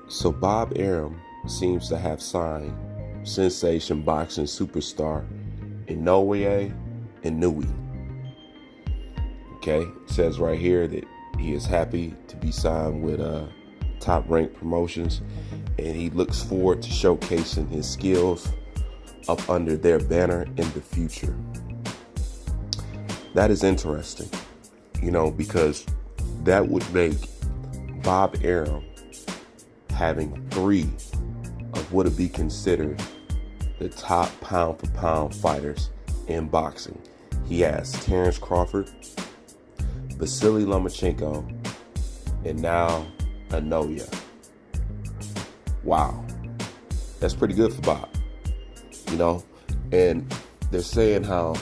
So Bob Arum seems to have signed sensation boxing superstar Inoue. Okay, it says right here that he is happy to be signed with top ranked promotions, and he looks forward to showcasing his skills up under their banner in the future. That is interesting, because that would make Bob Arum having three of what would be considered the top pound for pound fighters in boxing. He has Terrence Crawford, Vasily Lomachenko, and now Naoya. Wow, that's pretty good for Bob, and they're saying how,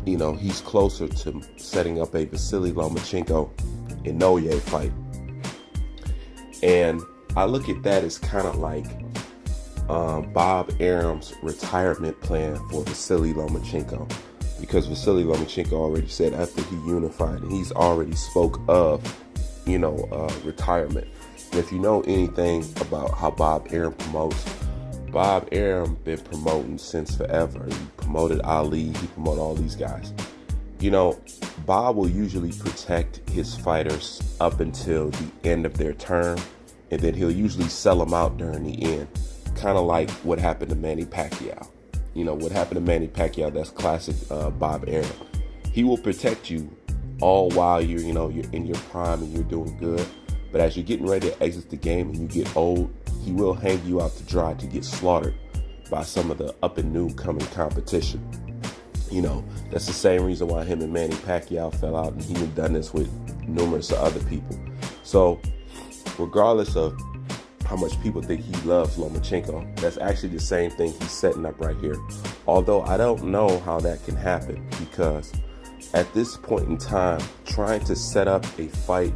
he's closer to setting up a Vasily Lomachenko and Naoya fight. And I look at that as kind of like Bob Arum's retirement plan for Vasily Lomachenko, because Vasily Lomachenko already said after he unified, and he's already spoke of, retirement. And if you know anything about how Bob Arum promotes, Bob Arum been promoting since forever. He promoted Ali, he promoted all these guys. Bob will usually protect his fighters up until the end of their term, and then he'll usually sell them out during the end. Kind of like what happened to Manny Pacquiao. What happened to Manny Pacquiao, that's classic Bob Arum. He will protect you all while you're in your prime and you're doing good. But as you're getting ready to exit the game and you get old, he will hang you out to dry to get slaughtered by some of the up and new coming competition. That's the same reason why him and Manny Pacquiao fell out, and he had done this with numerous other people. So regardless of how much people think he loves Lomachenko, that's actually the same thing he's setting up right here. Although I don't know how that can happen, because at this point in time, trying to set up a fight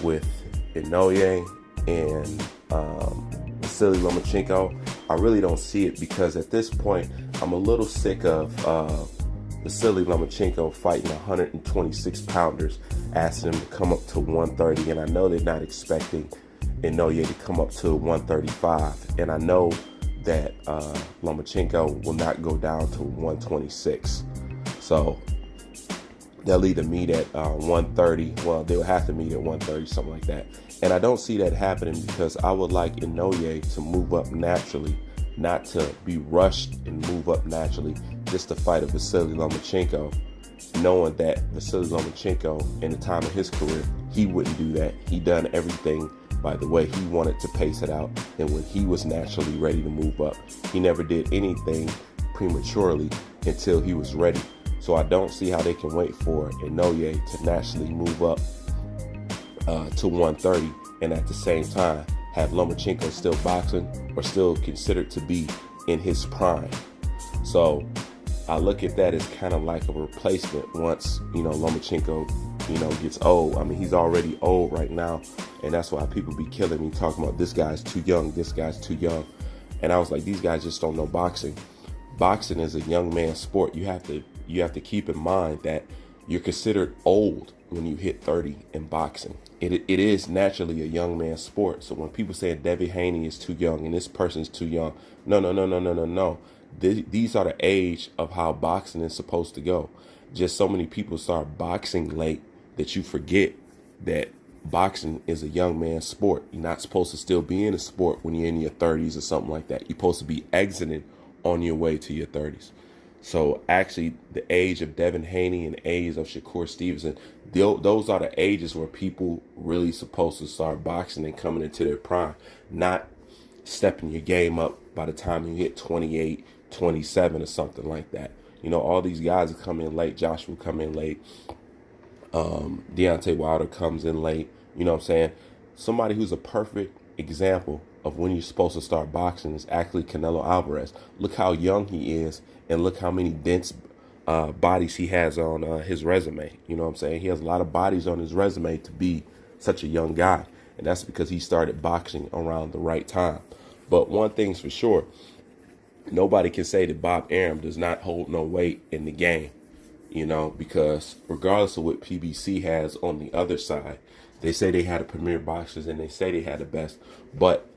with Inoue and Vasily Lomachenko, I really don't see it, because at this point I'm a little sick of Vasily Lomachenko fighting 126 pounders, asking him to come up to 130, and I know they're not expecting Inoue to come up to 135, and I know that Lomachenko will not go down to 126. So they'll either meet at 130. Well, they'll have to meet at 130, something like that. And I don't see that happening, because I would like Inoue to move up naturally, not to be rushed and move up naturally just to fight a Vasily Lomachenko, knowing that Vasily Lomachenko, in the time of his career, he wouldn't do that. He done everything by the way he wanted to pace it out, and when he was naturally ready to move up. He never did anything prematurely until he was ready. So I don't see how they can wait for Inoue to naturally move up to 130, and at the same time have Lomachenko still boxing or still considered to be in his prime. So I look at that as kind of like a replacement once, Lomachenko, gets old. I mean, he's already old right now, and that's why people be killing me talking about this guy's too young, this guy's too young. And I was like, these guys just don't know boxing. Boxing is a young man's sport. You have to keep in mind that you're considered old when you hit 30 in boxing. It is naturally a young man's sport. So when people say Devin Haney is too young and this person's too young, no. These are the age of how boxing is supposed to go. Just so many people start boxing late that you forget that boxing is a young man's sport. You're not supposed to still be in a sport when you're in your 30s or something like that. You're supposed to be exiting on your way to your 30s. So actually, the age of Devin Haney and the age of Shakur Stevenson, those are the ages where people really supposed to start boxing and coming into their prime, not stepping your game up by the time you hit 28, 27 or something like that. All these guys come in late. Joshua come in late. Deontay Wilder comes in late. You know what I'm saying? Somebody who's a perfect example of when you're supposed to start boxing is actually Canelo Alvarez. Look how young he is, and look how many dense bodies he has on his resume. You know what I'm saying? He has a lot of bodies on his resume to be such a young guy, and that's because he started boxing around the right time. But one thing's for sure, nobody can say that Bob Arum does not hold no weight in the game, because regardless of what PBC has on the other side, they say they had the premier boxers and they say they had the best, but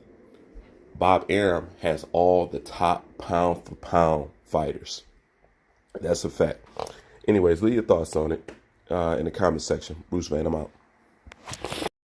Bob Arum has all the top pound for pound fighters. That's a fact. Anyways, leave your thoughts on it in the comment section. Bruce Van, I'm out.